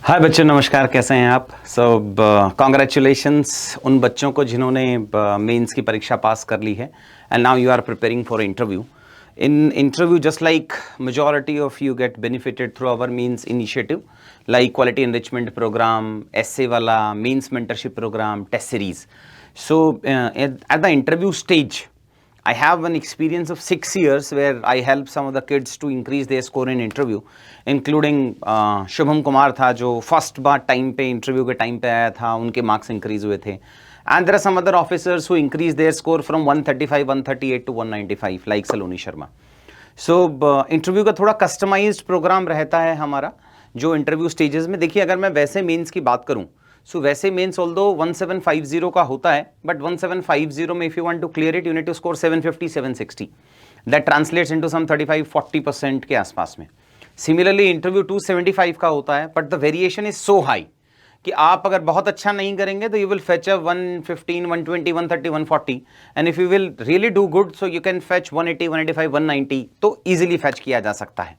हाय बच्चों, नमस्कार। कैसे हैं आप सब? कॉन्ग्रेचुलेशंस उन बच्चों को जिन्होंने मेंस की परीक्षा पास कर ली है and now you are preparing for interview. In interview just like majority of you get benefited through our means initiative like quality enrichment program, essay wala means mentorship program, test series. So at the interview stage I have one experience of 6 years where I helped some of the kids to increase their score in interview, including Shubham Kumar था जो first बार time पे interview के time पे आया था, उनके marks increase हुए थे. And there are some other officers who increase their score from 135 138 to 195 like Saloni Sharma. So interview का थोड़ा कस्टमाइज्ड प्रोग्राम रहता है हमारा जो इंटरव्यू स्टेजेस में. देखिए, अगर मैं वैसे मेंस की बात करूं, सो वैसे मेंस ऑल्दो 1750 का होता है, बट 1750 में if you want to clear it you need to score 750 760. That translates into some 35-40% के आसपास में. सिमिलरली इंटरव्यू 275 का होता है, but the variation is so high कि आप अगर बहुत अच्छा नहीं करेंगे तो you will fetch a 115 120 130 140, and if you will really do good so you can fetch 180 185 190, तो इजीली फेच किया जा सकता है.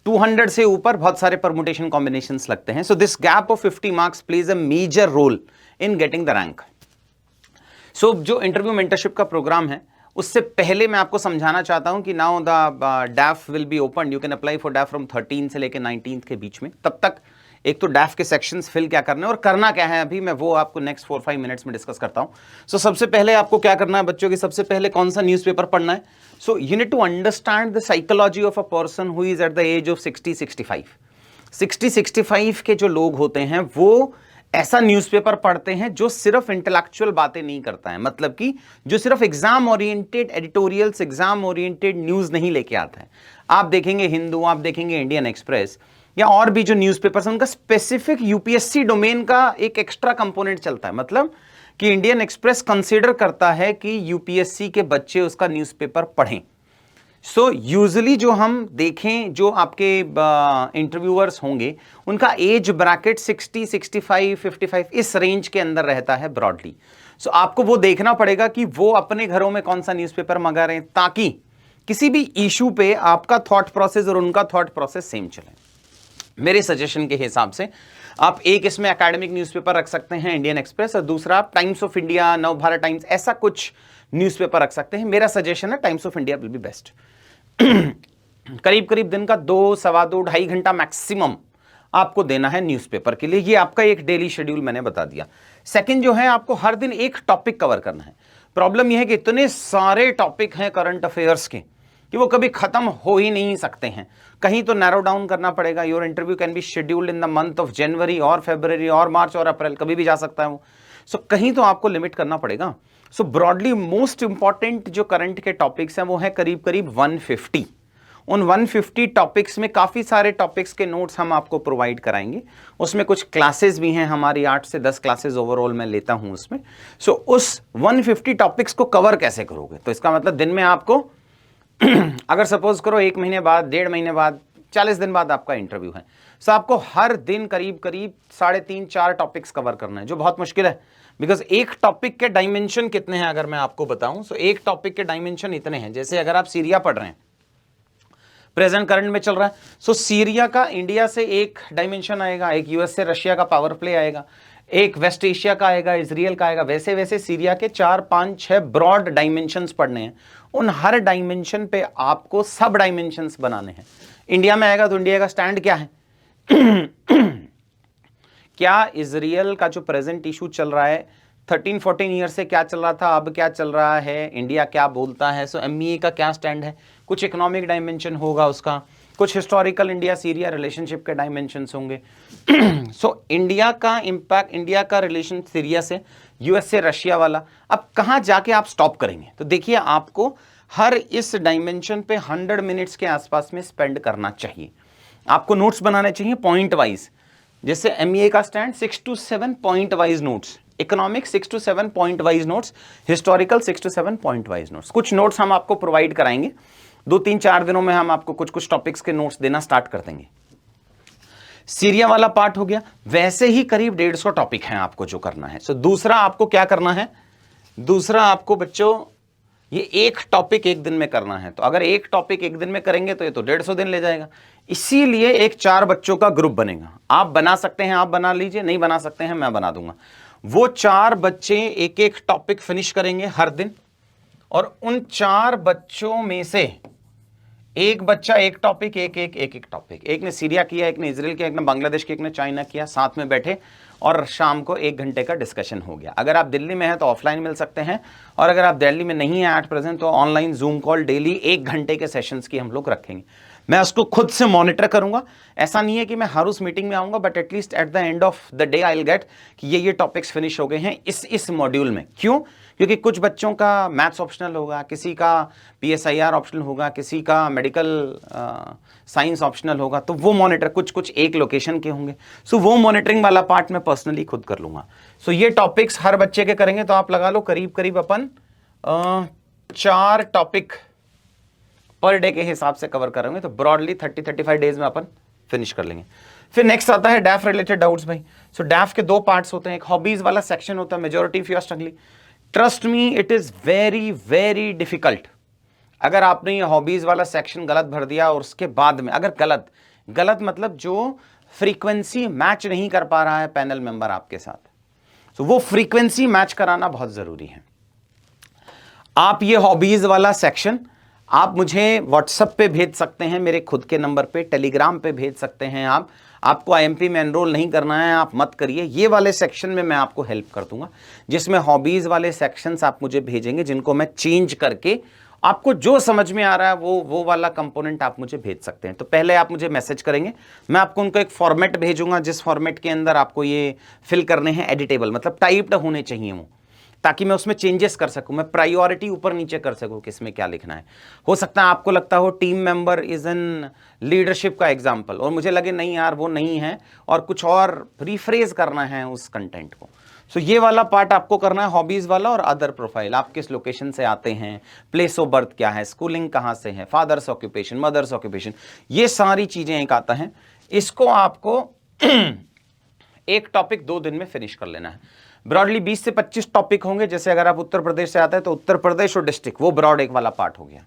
200 से ऊपर बहुत सारे परमुटेशन कॉम्बिनेशंस लगते हैं. So this gap of 50 marks plays a major role in getting the rank. So जो इंटरव्यू मेंटरशिप का प्रोग्राम है, उससे पहले मैं आपको समझाना चाहता हूं कि now the डैफ will be open. You can apply for डैफ from 13 से लेकर 19 के बीच में. तब तक एक तो डैफ के सेक्शंस फिल क्या करने और करना क्या है अभी मैं वो आपको नेक्स्ट 4-5 मिनट्स में डिस्कस करता हूं. सो सबसे पहले आपको क्या करना है बच्चों की, सबसे पहले कौन सा न्यूज़पेपर पढ़ना है. So you need to understand the psychology of a person who is at the age of 60-65 के जो लोग होते हैं वो ऐसा न्यूज़पेपर पढ़ते हैं जो सिर्फ इंटेलेक्चुअल बातें नहीं करता है. मतलब कि जो सिर्फ exam oriented editorials, exam oriented news नहीं लेके आता है. आप देखेंगे हिंदू, आप देखेंगे इंडियन एक्सप्रेस या और भी जो न्यूज़पेपर्स हैं, उनका स्पेसिफिक यूपीएससी डोमेन का एक एक्स्ट्रा कंपोनेंट चलता है. मतलब कि इंडियन एक्सप्रेस कंसीडर करता है कि यूपीएससी के बच्चे उसका न्यूज़पेपर पढ़ें. सो यूजुअली जो हम देखें, जो आपके इंटरव्यूअर्स होंगे उनका एज ब्रैकेट 60, 65, 55 इस रेंज के अंदर रहता है ब्रॉडली. सो आपको वो देखना पड़ेगा कि वो अपने घरों में कौन सा न्यूज़पेपर मंगा रहे हैं, ताकि किसी भी इशू पे आपका थॉट प्रोसेस और उनका थॉट प्रोसेस सेम चले. मेरे सजेशन के हिसाब से आप एक इसमें एकेडमिक न्यूज़पेपर रख सकते हैं, इंडियन एक्सप्रेस, और दूसरा आप times of India, Navbharat times, ऐसा कुछ न्यूज़पेपर रख सकते हैं. मेरा सजेशन है times of India will be best. करीब करीब दिन का 2, सवा 2, 2.5 घंटा मैक्सिमम आपको देना है न्यूज़पेपर के लिए. ये आपका एक डेली शेड्यूल मैंने बता दिया. सेकंड जो है, आपको हर दिन एक टॉपिक कवर करना है. प्रॉब्लम यह है कि इतने सारे टॉपिक हैं करंट अफेयर्स के कि वो कभी खत्म हो ही नहीं सकते हैं. कहीं तो नैरो डाउन करना पड़ेगा. Your interview can be scheduled in the month of January और फरवरी और मार्च और अप्रैल, कभी भी जा सकता है वो. सो कहीं तो आपको लिमिट करना पड़ेगा. सो ब्रॉडली मोस्ट इंपॉर्टेंट जो करंट के टॉपिक्स हैं वो है करीब करीब 150. उन 150 टॉपिक्स में काफ़ी सारे टॉपिक्स के नोट्स हम आपको प्रोवाइड कराएंगे. उसमें कुछ क्लासेस भी हैं हमारी, 8 से 10 क्लासेस ओवरऑल मैं लेता हूं उसमें. सो उस 150 टॉपिक्स को कवर कैसे करोगे, तो इसका मतलब दिन में आपको अगर सपोज करो 1 महीने बाद, 1.5 महीने बाद, 40 दिन बाद आपका इंटरव्यू है, सो आपको हर दिन करीब करीब 3.5-4 टॉपिक्स कवर करना है, जो बहुत मुश्किल है. बिकॉज एक टॉपिक के डायमेंशन कितने हैं अगर मैं आपको बताऊं, सो एक टॉपिक के डायमेंशन इतने हैं. जैसे अगर आप सीरिया पढ़ रहे हैं, प्रेजेंट करंट में चल रहा है, सो सीरिया का इंडिया से एक डायमेंशन आएगा, एक यूएस से रशिया का पावर प्ले आएगा, एक वेस्ट एशिया का आएगा, इजराइल का आएगा. वैसे वैसे सीरिया के 4, 5, 6 ब्रॉड डायमेंशंस पढ़ने हैं. उन हर डायमेंशन पे आपको सब डायमेंशंस बनाने हैं. इंडिया में आएगा तो इंडिया का स्टैंड क्या है क्या इजराइल का जो प्रेजेंट इशू चल रहा है 13-14 ईयर से क्या चल रहा था, अब क्या चल रहा है, इंडिया क्या बोलता है. सो एमईए का क्या स्टैंड है, कुछ इकोनॉमिक डायमेंशन होगा उसका, कुछ हिस्टोरिकल इंडिया सीरिया रिलेशनशिप के डायमेंशंस होंगे. सो इंडिया का इंपैक्ट, इंडिया का रिलेशन सीरिया से, यूएस से रशिया वाला, अब कहाँ जाके आप स्टॉप करेंगे. तो देखिए, आपको हर इस डायमेंशन पे 100 मिनट्स के आसपास में स्पेंड करना चाहिए. आपको नोट्स बनाने चाहिए पॉइंट वाइज. जैसे एमईए का stand 6 to 7 point wise notes, economic 6 to 7 point wise notes, historical 6 to 7 point wise notes. कुछ नोट्स हम आपको प्रोवाइड कराएंगे. 2-3-4 दिनों में हम आपको कुछ टॉपिक्स के नोट्स देना स्टार्ट कर देंगे. सीरिया वाला पार्ट हो गया. वैसे ही करीब 150 टॉपिक हैं आपको जो करना है. सो दूसरा आपको क्या करना है, दूसरा आपको बच्चों ये एक टॉपिक एक दिन में करना है, तो अगर एक टॉपिक एक दिन में करेंगे तो ये तो 150 दिन ले जाएगा। इसीलिए एक 4 बच्चों का ग्रुप बनेगा। आप बना सकते हैं, आप बना लीजिए, नहीं बना सकते हैं मैं बना दूंगा। वो 4 बच्चे एक एक टॉपिक फिनिश करेंगे हर दिन, और उन 4 बच्चों में से एक बच्चा एक टॉपिक, एक टॉपिक, एक ने सीरिया किया, एक ने इजराइल किया, एक ने बांग्लादेश किया, एक ने चाइना किया, साथ में बैठे और शाम को 1 घंटे का डिस्कशन हो गया। अगर आप दिल्ली में हैं तो ऑफलाइन मिल सकते हैं, और अगर आप दिल्ली में नहीं हैं एट प्रेजेंट तो ऑनलाइन जूम कॉल डेली 1 घंटे के सेशंस की हम लोग रखेंगे। मैं उसको खुद से मॉनिटर करूंगा। ऐसा नहीं है कि मैं हर उस मीटिंग में आऊंगा, but at least at the end of the day I will get कि ये टॉपिक्स फिनिश हो गए हैं इस मॉड्यूल में। क्यों? क्योंकि कुछ बच्चों का मैथ्स ऑप्शनल होगा, किसी का PSIR ऑप्शनल होगा, किसी का मेडिकल साइंस ऑप्शनल होगा, तो वो मॉनिटर कुछ एक लोकेशन के होंगे। सो वो मॉनिटरिंग वाला पार्ट मैं पर्सनली खुद कर लूंगा। सो ये टॉपिक्स हर बच्चे के करेंगे, तो आप लगा लो करीब करीब अपन 4 टॉपिक पर डे के हिसाब से कवर करेंगे, तो ब्रॉडली 30-35 डेज में अपन फिनिश कर लेंगे। फिर नेक्स्ट आता है डैफ रिलेटेड डाउट्स भाई। सो डैफ के 2 पार्ट्स होते हैं, एक हॉबीज वाला सेक्शन होता है, majority of your struggling. Trust me it is very very difficult. अगर आपने ये हॉबीज वाला सेक्शन गलत भर दिया और उसके बाद में अगर गलत मतलब जो फ्रीक्वेंसी मैच नहीं कर पा रहा है पैनल मेंबर आपके साथ, तो वो फ्रीक्वेंसी मैच कराना बहुत जरूरी है। आप ये हॉबीज वाला सेक्शन आप मुझे व्हाट्सएप पे भेज सकते हैं, मेरे खुद के नंबर पे, टेलीग्राम पे भेज सकते हैं। आपको IMP में एनरोल नहीं करना है, आप मत करिए। ये वाले सेक्शन में मैं आपको हेल्प कर दूंगा, जिसमें हॉबीज वाले सेक्शंस आप मुझे भेजेंगे, जिनको मैं चेंज करके आपको जो समझ में आ रहा है वो वाला कंपोनेंट आप मुझे भेज सकते हैं। तो पहले आप मुझे मैसेज करेंगे, मैं आपको उनको एक फॉर्मेट भेजूंगा, जिस फॉर्मेट के अंदर आपको ये फिल करने हैं एडिटेबल, मतलब टाइप्ड होने चाहिए वो, ताकि मैं उसमें चेंजेस कर सकूं, मैं प्रायोरिटी ऊपर नीचे कर सकूं कि इसमें क्या लिखना है। हो सकता है आपको लगता हो team member is in leadership का एग्जांपल, और मुझे लगे नहीं यार वो नहीं है, और कुछ और रिफ्रेज करना है उस कंटेंट को। सो ये वाला पार्ट आपको करना है, हॉबीज वाला और अदर प्रोफाइल। आप किस लोकेशन से आते हैं, प्लेस ऑफ बर्थ क्या है, स्कूलिंग कहाँ से है, फादर्स ऑक्यूपेशन, मदर्स ऑक्यूपेशन, ये सारी चीजें एक आता है। इसको आपको एक टॉपिक 2 दिन में फिनिश कर लेना है। ब्रॉडली 20 से 25 टॉपिक होंगे। जैसे अगर आप उत्तर प्रदेश से आते हैं तो उत्तर प्रदेश और डिस्ट्रिक्ट, वो ब्रॉड एक वाला पार्ट हो गया।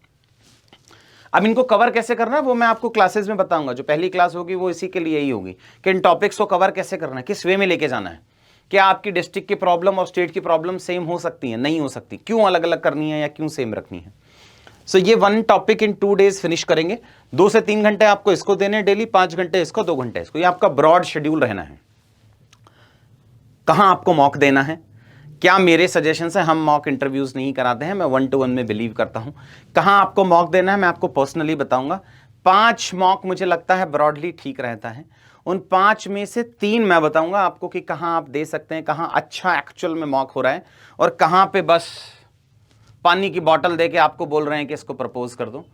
अब इनको कवर कैसे करना है वो मैं आपको क्लासेस में बताऊंगा। जो पहली क्लास होगी वो इसी के लिए ही होगी कि इन टॉपिक्स को कवर कैसे करना है, किस वे में लेके जाना है। क्या आपकी डिस्ट्रिक्ट की प्रॉब्लम और स्टेट की प्रॉब्लम सेम हो सकती है? नहीं हो सकती। क्यों अलग अलग करनी है या क्यों सेम रखनी है? सो ये 1 टॉपिक इन 2 डेज फिनिश करेंगे। 2 से 3 घंटे आपको इसको देने डेली, 5 घंटे इसको, 2 घंटे इसको। ये आपका ब्रॉड शेड्यूल रहना है। कहां आपको मॉक देना है, क्या मेरे सजेशन से, हम मॉक इंटरव्यूज नहीं कराते हैं, मैं 1-to-1 में बिलीव करता हूं। कहां आपको मॉक देना है मैं आपको पर्सनली बताऊंगा। 5 मॉक मुझे लगता है ब्रॉडली ठीक रहता है। उन 5 में से 3 मैं बताऊंगा आपको कि कहां आप दे सकते हैं, कहां अच्छा एक्चुअल में मॉक हो रहा है, और कहां पे बस पानी की बोतल देके आपको बोल रहे हैं कि इसको प्रपोज कर दो।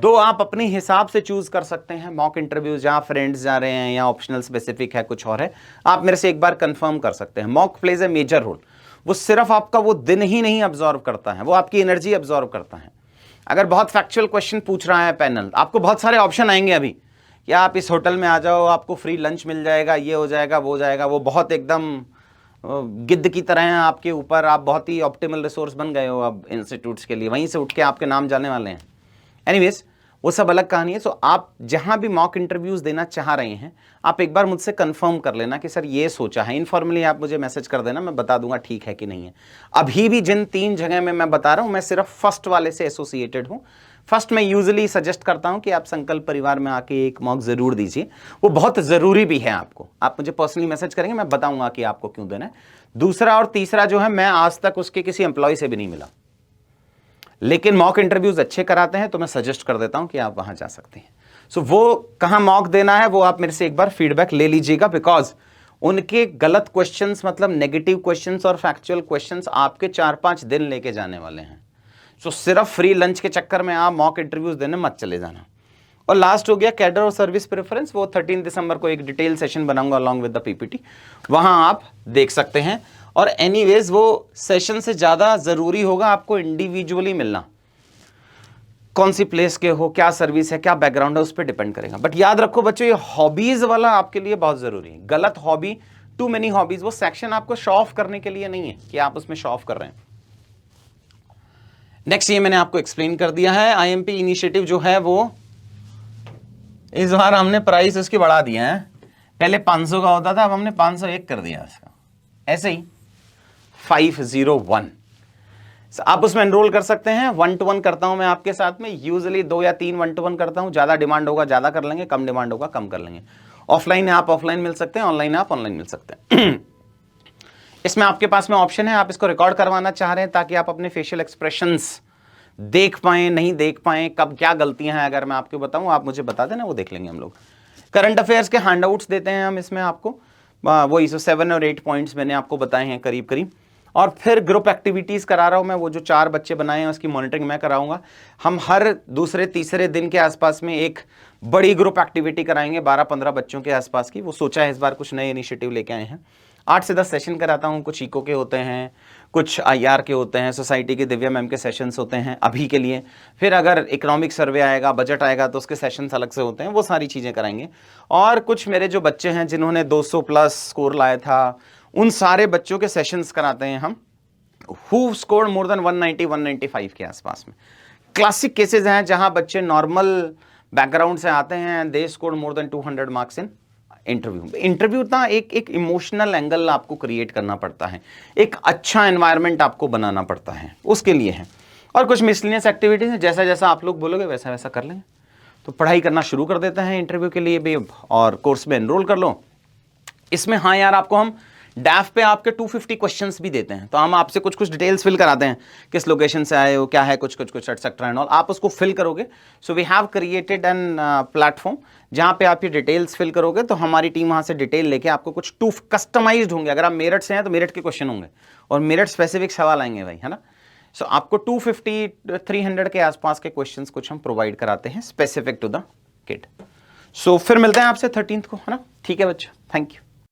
2 आप अपने हिसाब से चूज कर सकते हैं मॉक इंटरव्यूज, जहां फ्रेंड्स जा रहे हैं या ऑप्शनल स्पेसिफिक है, कुछ और है, आप मेरे से एक बार कंफर्म कर सकते हैं। Mock plays a major role. वो सिर्फ आपका वो दिन ही नहीं ऑब्जर्व करता है, वो आपकी एनर्जी ऑब्जर्व करता है। अगर बहुत फैक्चुअल क्वेश्चन पूछ रहा है पैनल, आपको बहुत सारे ऑप्शन आएंगे अभी, या आप इस होटल में आ जाओ, आपको फ्री लंच मिल जाएगा, ये हो जाएगा, वो हो जाएगा, वो बहुत एकदम गिद्ध की तरह है आपके ऊपर, आप बहुत ही ऑप्टिमल रिसोर्स बन गए हो अब इंस्टीट्यूट्स के लिए, वहीं से उठ के आपके नाम जाने वाले हैं। एनीवेज वो सब अलग कहानी है। सो आप जहां भी मॉक इंटरव्यूज देना चाह रहे हैं, आप एक बार मुझसे कंफर्म कर लेना कि सर ये सोचा है। इनफॉर्मली आप मुझे मैसेज कर देना, मैं बता दूंगा ठीक है कि नहीं है। अभी भी जिन 3 जगह में मैं बता रहा हूं, मैं सिर्फ फर्स्ट वाले से एसोसिएटेड हूं। फर्स्ट मैं यूजुअली सजेस्ट करता हूं कि आप संकल्प परिवार में आके एक मॉक जरूर दीजिए, वो बहुत जरूरी भी है आपको। आप मुझे पर्सनली मैसेज करेंगे, मैं बताऊंगा कि आपको क्यों देना है। दूसरा और तीसरा जो है, मैं आज तक उसके किसी एम्प्लॉय से भी नहीं मिला, लेकिन मॉक इंटरव्यूज अच्छे कराते हैं, तो मैं सजेस्ट कर देता हूं कि आप वहां जा सकते हैं। सो वो कहां मॉक देना है वो आप मेरे से एक बार फीडबैक ले लीजिएगा, बिकॉज उनके गलत क्वेश्चंस, मतलब नेगेटिव क्वेश्चंस और फैक्चुअल क्वेश्चंस आपके 4-5 दिन लेके जाने वाले हैं। सो सिर्फ फ्री लंच के चक्कर में आप मॉक इंटरव्यूज देने मत चले जाना। और लास्ट हो गया कैडर और सर्विस प्रेफरेंस, वो 13 दिसंबर को एक डिटेल सेशन बनाऊंगा अलॉन्ग विद द PPT, वहां आप देख सकते हैं। और एनीवेज वो सेशन से ज्यादा जरूरी होगा आपको इंडिविजुअली मिलना, कौन सी प्लेस के हो, क्या सर्विस है, क्या बैकग्राउंड है, उस पर डिपेंड करेगा। बट याद रखो बच्चों, ये हॉबीज वाला आपके लिए बहुत जरूरी है। गलत हॉबी, टू मेनी हॉबीज, वो सेक्शन आपको शो ऑफ करने के लिए नहीं है कि आप उसमें शो ऑफ कर रहे हैं। नेक्स्ट ये मैंने आपको एक्सप्लेन कर दिया है। आईएमपी इनिशिएटिव जो है वो इस बार हमने प्राइस उसकी बढ़ा दिया है, पहले 500 का होता था, अब हमने 501 कर दिया इसका, ऐसे ही 501। आप उसमें एनरोल कर सकते हैं। 1-to-1 करता हूं मैं आपके साथ में, यूजुअली 2 या 3 1-to-1 करता हूं। ज्यादा डिमांड होगा ज्यादा कर लेंगे, कम डिमांड होगा कम कर लेंगे। ऑफलाइन है आप ऑफलाइन मिल सकते हैं, ऑनलाइन आप ऑनलाइन मिल सकते हैं। इसमें आपके पास में ऑप्शन है, आप इसको रिकॉर्ड करवाना चाह रहे हैं ताकि आप अपने फेशियल एक्सप्रेशंस देख पाएं, नहीं देख पाएं, कब क्या गलतियां हैं अगर मैं आपको बताऊं आप मुझे बता देना, वो देख लेंगे हम लोग। करंट अफेयर्स के हैंडआउट्स देते हैं हम इसमें आपको, वो 7 और 8 पॉइंट्स मैंने आपको बताए हैं करीब करीब। और फिर ग्रुप एक्टिविटीज़ करा रहा हूँ मैं, वो जो 4 बच्चे बनाए हैं उसकी मॉनिटरिंग मैं कराऊंगा। हम हर दूसरे तीसरे दिन के आसपास में एक बड़ी ग्रुप एक्टिविटी कराएंगे 12-15 बच्चों के आसपास की। वो सोचा है इस बार कुछ नए इनिशिएटिव लेके आए हैं। 8 से 10 सेशन कराता हूँ, कुछ इको के होते हैं, कुछ IR के होते हैं, सोसाइटी के दिव्या मैम के सेशंस होते हैं अभी के लिए। फिर अगर इकोनॉमिक सर्वे आएगा, बजट आएगा तो उसके सेशंस अलग से होते हैं, वो सारी चीज़ें कराएंगे। और कुछ मेरे जो बच्चे हैं जिन्होंने 200+ स्कोर लाया था, उन सारे बच्चों के सेशंस कराते हैं हम, हु स्कोर्ड मोर देन 190-195 के आसपास में। क्लासिक केसेस हैं जहां बच्चे नॉर्मल बैकग्राउंड से आते हैं, they scored more than 200 marks in interview. Interview ना एक इमोशनल एंगल आपको क्रिएट करना पड़ता है, एक अच्छा एनवायरनमेंट आपको बनाना पड़ता है, उसके लिए है। और कुछ मिसलिनियस एक्टिविटीज हैं, जैसा जैसा आप लोग बोलोगे वैसा वैसा कर लेंगे। तो पढ़ाई करना शुरू कर देते हैं इंटरव्यू के लिए भी, और कोर्स में एनरोल कर लो। इसमें हाँ यार, आपको हम डैफ पे आपके 250 क्वेश्चंस भी देते हैं, तो हम आपसे कुछ कुछ डिटेल्स फिल कराते हैं, किस लोकेशन से आए हो, क्या है, कुछ एटसेट्रा एंड ऑल, आप उसको फिल करोगे। So we have created an platform जहां पे आप ये डिटेल्स फिल करोगे, तो हमारी टीम वहां से डिटेल लेके आपको कुछ कस्टमाइज्ड होंगे। अगर आप मेरठ से हैं तो मेरठ के क्वेश्चन होंगे और मेरठ स्पेसिफिक सवाल आएंगे भाई, है ना। सो आपको 250-300 के आसपास के क्वेश्चंस कुछ हम प्रोवाइड कराते हैं स्पेसिफिक टू द किड। सो फिर मिलते हैं आपसे 13th को, है ना। ठीक है बच्चा, थैंक यू।